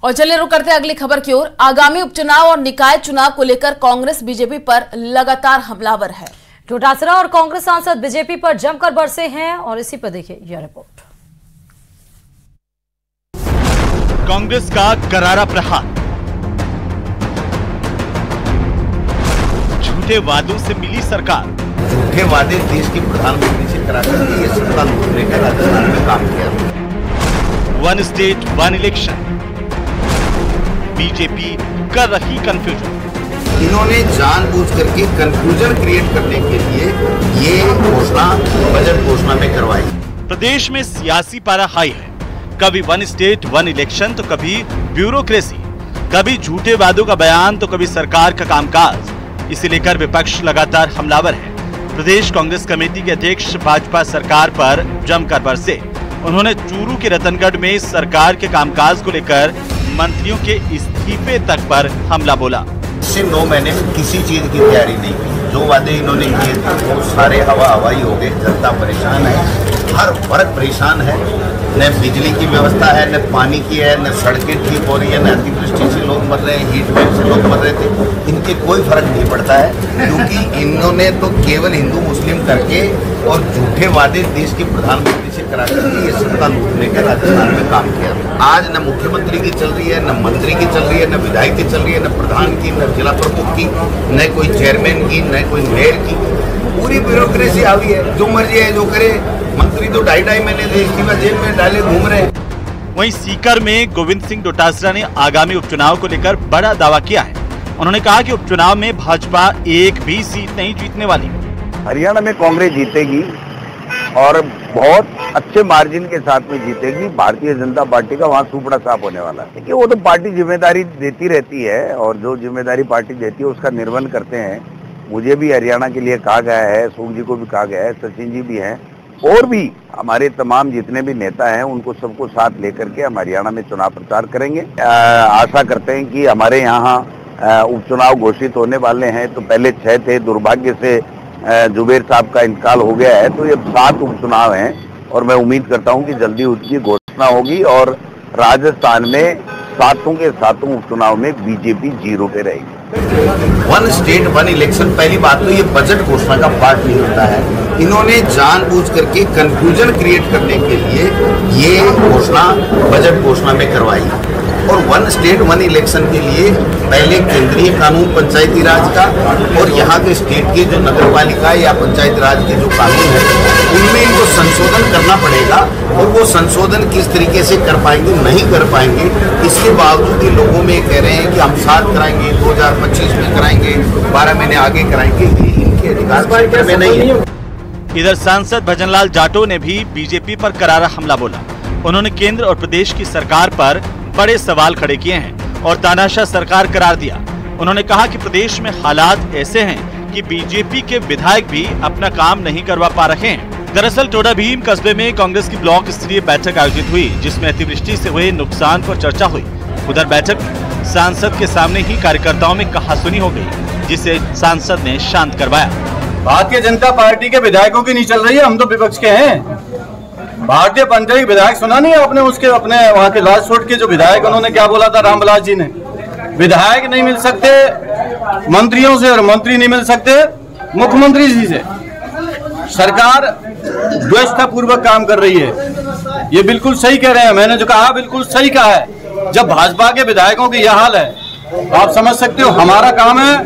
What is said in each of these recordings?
और चलिए रुक करते हैं अगली खबर की ओर। आगामी उपचुनाव और निकाय चुनाव को लेकर कांग्रेस बीजेपी पर लगातार हमलावर है। डोटासरा और कांग्रेस सांसद बीजेपी पर जमकर बरसे हैं और इसी पर देखिए यह रिपोर्ट। कांग्रेस का करारा प्रहार, झूठे वादों से मिली सरकार। झूठे वादे देश की प्रधानमंत्री से करा करके ये सत्ता लूटने का राजस्थान में काम किया। One state one election, BJP कर रही कंफ्यूजन। इन्होंने जानबूझ करके कंफ्यूजन क्रिएट करने के लिए ये घोषणा बजट घोषणा में करवाई। प्रदेश में सियासी पारा हाई है, कभी वन स्टेट वन इलेक्शन तो कभी ब्यूरोक्रेसी, कभी झूठे वादों का बयान तो कभी सरकार का कामकाज। इसे लेकर विपक्ष लगातार हमलावर है। प्रदेश कांग्रेस कमेटी के अध्यक्ष भाजपा सरकार पर जमकर बरसे। उन्होंने चूरू के रतनगढ़ में सरकार के कामकाज को लेकर मंत्रियों के इस्तीफे तक पर हमला बोला। इससे 9 महीने में किसी चीज की तैयारी नहीं की। जो वादे इन्होंने किए थे वो सारे हवाई हो गए। जनता परेशान है, हर वर्ग परेशान है। न बिजली की व्यवस्था है, न पानी की है, न सड़कें ठीक हो रही है, न अतिवृष्टि से लोग मर रहे हैं, हीट वेव से लोग मर रहे थे। इनके कोई फर्क नहीं पड़ता है, क्योंकि इन्होंने तो केवल हिंदू मुस्लिम करके और झूठे वादे देश की प्रधानमंत्री से करा करके ये सत्ता लूटने का राजस्थान में काम किया। आज न मुख्यमंत्री की चल रही है, न मंत्री की चल रही है, न विधायक की चल रही है, न प्रधान की, न जिला प्रमुख की, न कोई चेयरमैन की, न कोई मेयर की। पूरी ब्यूरोक्रेसी आ गई है, जो मर्जी है जो करे। मंत्री तो 2.5 महीने से इस्तीफा जेल में डाले घूम रहे हैं। वहीं सीकर में गोविंद सिंह डोटासरा ने आगामी उपचुनाव को लेकर बड़ा दावा किया है। उन्होंने कहा कि उपचुनाव में भाजपा एक भी सीट नहीं जीतने वाली। हरियाणा में कांग्रेस जीतेगी और बहुत अच्छे मार्जिन के साथ में जीतेगी। भारतीय जनता पार्टी का वहाँ सुपड़ा साफ होने वाला है। देखिए, वो तो पार्टी जिम्मेदारी देती रहती है और जो जिम्मेदारी पार्टी देती है उसका निर्वहन करते हैं। मुझे भी हरियाणा के लिए कहा गया है, सोम जी को भी कहा गया है, सचिन जी भी हैं और भी हमारे तमाम जितने भी नेता हैं उनको सबको साथ लेकर के हम हरियाणा में चुनाव प्रचार करेंगे। आशा करते हैं कि हमारे यहाँ उपचुनाव घोषित होने वाले हैं। तो पहले 6 थे, दुर्भाग्य से जुबेर साहब का इंतकाल हो गया है, तो ये 7 उपचुनाव हैं और मैं उम्मीद करता हूं कि जल्दी उसकी घोषणा होगी और राजस्थान में 7 के 7 उपचुनाव में बीजेपी 0 पे रहेगी। वन स्टेट वन इलेक्शन, पहली बात तो ये बजट घोषणा का पार्ट नहीं होता है। इन्होंने जानबूझ करके कंफ्यूजन क्रिएट करने के लिए ये घोषणा बजट घोषणा में करवाई। और वन स्टेट वन इलेक्शन के लिए पहले केंद्रीय कानून पंचायती राज का और यहाँ के स्टेट के जो नगर पालिका या पंचायत राज के जो कानून है उनमें इनको संशोधन करना पड़ेगा। और वो संशोधन किस तरीके से कर पाएंगे, नहीं कर पाएंगे। इसके बावजूद ये लोगों में कह रहे हैं कि हम 7 कराएंगे, 2025 में कराएंगे, 12 महीने आगे कराएंगे। ये इनके अधिकार में नहीं है। इधर सांसद भजनलाल जाटो ने भी बीजेपी पर करारा हमला बोला। उन्होंने केंद्र और प्रदेश की सरकार पर बड़े सवाल खड़े किए हैं और तानाशाह सरकार करार दिया। उन्होंने कहा कि प्रदेश में हालात ऐसे हैं कि बीजेपी के विधायक भी अपना काम नहीं करवा पा रहे हैं। दरअसल टोडा भीम कस्बे में कांग्रेस की ब्लॉक स्तरीय बैठक आयोजित हुई, जिसमें अतिवृष्टि से हुए नुकसान पर चर्चा हुई। उधर बैठक में सांसद के सामने ही कार्यकर्ताओं में कहासुनी हो गई, जिसे सांसद ने शांत करवाया। भारतीय जनता पार्टी के विधायकों की नहीं चल रही है, हम तो विपक्ष के हैं। भारतीय पंचायत विधायक सुना नहीं आपने? उसके अपने वहाँ के राजकोट के जो विधायक, उन्होंने क्या बोला था रामविलास जी ने? विधायक नहीं मिल सकते मंत्रियों से और मंत्री नहीं मिल सकते मुख्यमंत्री जी से। सरकार व्यवस्थापूर्वक काम कर रही है, ये बिल्कुल सही कह रहे हैं। मैंने जो कहा बिल्कुल सही कहा है। जब भाजपा के विधायकों की यह हाल है, आप समझ सकते हो हमारा काम है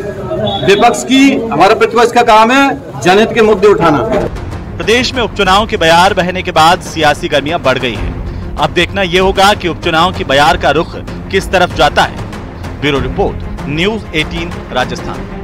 विपक्ष की, हमारा प्रतिपक्ष का काम है जनहित के मुद्दे उठाना। प्रदेश में उपचुनाव के बयार बहने के बाद सियासी गर्मियां बढ़ गई हैं। अब देखना यह होगा कि उपचुनाव की बयार का रुख किस तरफ जाता है। Bureau report, news 18 Rajasthan.